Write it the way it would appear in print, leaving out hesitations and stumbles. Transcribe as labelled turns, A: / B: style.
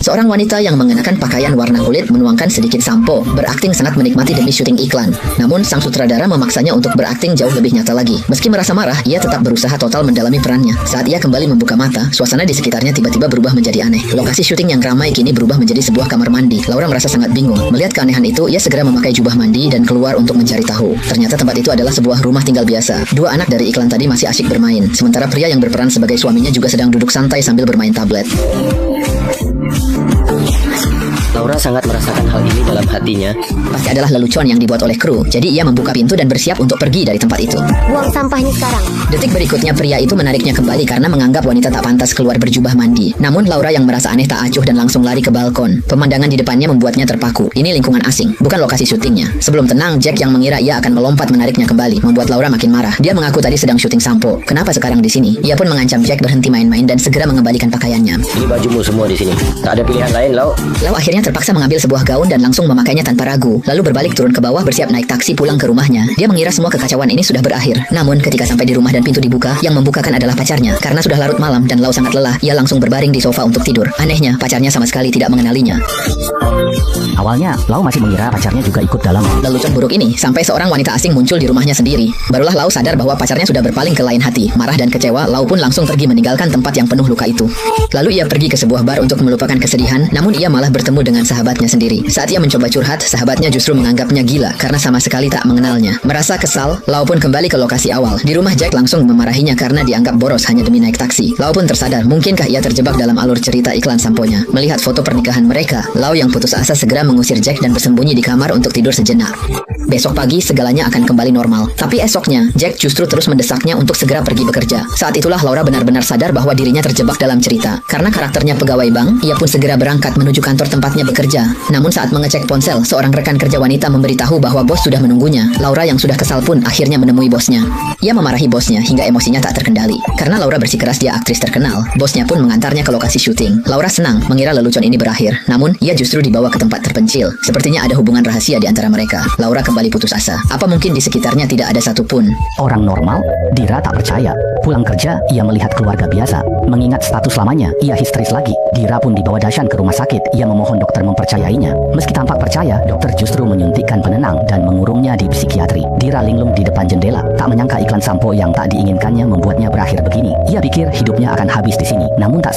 A: Seorang wanita yang mengenakan pakaian warna kulit menuangkan sedikit sampo, berakting sangat menikmati demi syuting iklan. Namun, sang sutradara memaksanya untuk berakting jauh lebih nyata lagi. Meski merasa marah, ia tetap berusaha total mendalami perannya. Saat ia kembali membuka mata, suasana di sekitarnya tiba-tiba berubah menjadi aneh. Lokasi syuting yang ramai kini berubah menjadi sebuah kamar mandi. Laura merasa sangat bingung. Melihat keanehan itu, ia segera memakai jubah mandi dan keluar untuk mencari tahu. Ternyata tempat itu adalah sebuah rumah tinggal biasa. Dua anak dari iklan tadi masih asyik bermain, sementara pria yang berperan sebagai suaminya juga sedang duduk santai sambil bermain tablet.
B: Laura sangat merasakan hal ini dalam hatinya.
A: Pasti adalah lelucon yang dibuat oleh kru. Jadi ia membuka pintu dan bersiap untuk pergi dari tempat itu.
C: Buang sampahnya sekarang.
A: Detik berikutnya pria itu menariknya kembali karena menganggap wanita tak pantas keluar berjubah mandi. Namun Laura yang merasa aneh tak acuh dan langsung lari ke balkon. Pemandangan di depannya membuatnya terpaku. Ini lingkungan asing, bukan lokasi syutingnya. Sebelum tenang, Jack yang mengira ia akan melompat menariknya kembali, membuat Laura makin marah. Dia mengaku tadi sedang syuting sampo. Kenapa sekarang di sini? Ia pun mengancam Jack berhenti main-main dan segera mengembalikan pakaiannya.
B: Ini bajumu semua di sini. Tak ada pilihan lain, Lau.
A: Lau akhirnya terpaksa mengambil sebuah gaun dan langsung memakainya tanpa ragu. Lalu berbalik turun ke bawah bersiap naik taksi pulang ke rumahnya. Dia mengira semua kekacauan ini sudah berakhir. Namun ketika sampai di rumah dan pintu dibuka, yang membukakan adalah pacarnya. Karena sudah larut malam dan Lau sangat lelah, ia langsung berbaring di sofa untuk tidur. Anehnya, pacarnya sama sekali tidak mengenalinya.
D: Awalnya, Lau masih mengira pacarnya juga ikut dalam.
A: Lelucon buruk ini sampai seorang wanita asing muncul di rumahnya sendiri. Barulah Lau sadar bahwa pacarnya sudah berpaling ke lain hati. Marah dan kecewa, Lau pun langsung pergi meninggalkan tempat yang penuh luka itu. Lalu ia pergi ke sebuah bar untuk melupakan kesedihan, namun ia malah bertemu dengan sahabatnya sendiri. Saat ia mencoba curhat, sahabatnya justru menganggapnya gila karena sama sekali tak mengenalnya. Merasa kesal, Lau pun kembali ke lokasi awal. Di rumah Jack langsung memarahinya karena dianggap boros hanya demi naik taksi. Lau pun tersadar, mungkinkah ia terjebak dalam alur cerita iklan samponya. Melihat foto pernikahan mereka, Lau yang putus asa segera mengusir Jack dan bersembunyi di kamar untuk tidur sejenak. Besok pagi segalanya akan kembali normal. Tapi esoknya, Jack justru terus mendesaknya untuk segera pergi bekerja. Saat itulah Laura benar-benar sadar bahwa dirinya terjebak dalam cerita. Karena karakternya pegawai bank, ia pun segera berangkat menuju kantor tempatnya bekerja. Namun saat mengecek ponsel, seorang rekan kerja wanita memberitahu bahwa bos sudah menunggunya. Laura yang sudah kesal pun akhirnya menemui bosnya. Ia memarahi bosnya hingga emosinya tak terkendali. Karena Laura bersikeras dia aktris terkenal, bosnya pun mengantarnya ke lokasi syuting. Laura senang mengira lelucon ini berakhir. Namun, ia justru dibawa ke tempat terpencil. Sepertinya ada hubungan rahasia di antara mereka. Laura kembali putus asa. Apa mungkin di sekitarnya tidak ada satupun?
D: Orang normal, Dira tak percaya. Pulang kerja, ia melihat keluarga biasa. Mengingat status lamanya, ia histeris lagi. Dira pun dibawa Dashan ke rumah sakit. Ia memohon dokter mempercayainya. Meski tampak percaya, dokter justru menyuntikkan penenang dan mengurungnya di psikiatri. Dira linglung di depan jendela. Tak menyangka iklan sampo yang tak diinginkannya membuatnya berakhir begini. Ia pikir hidupnya akan habis di sini. Namun tak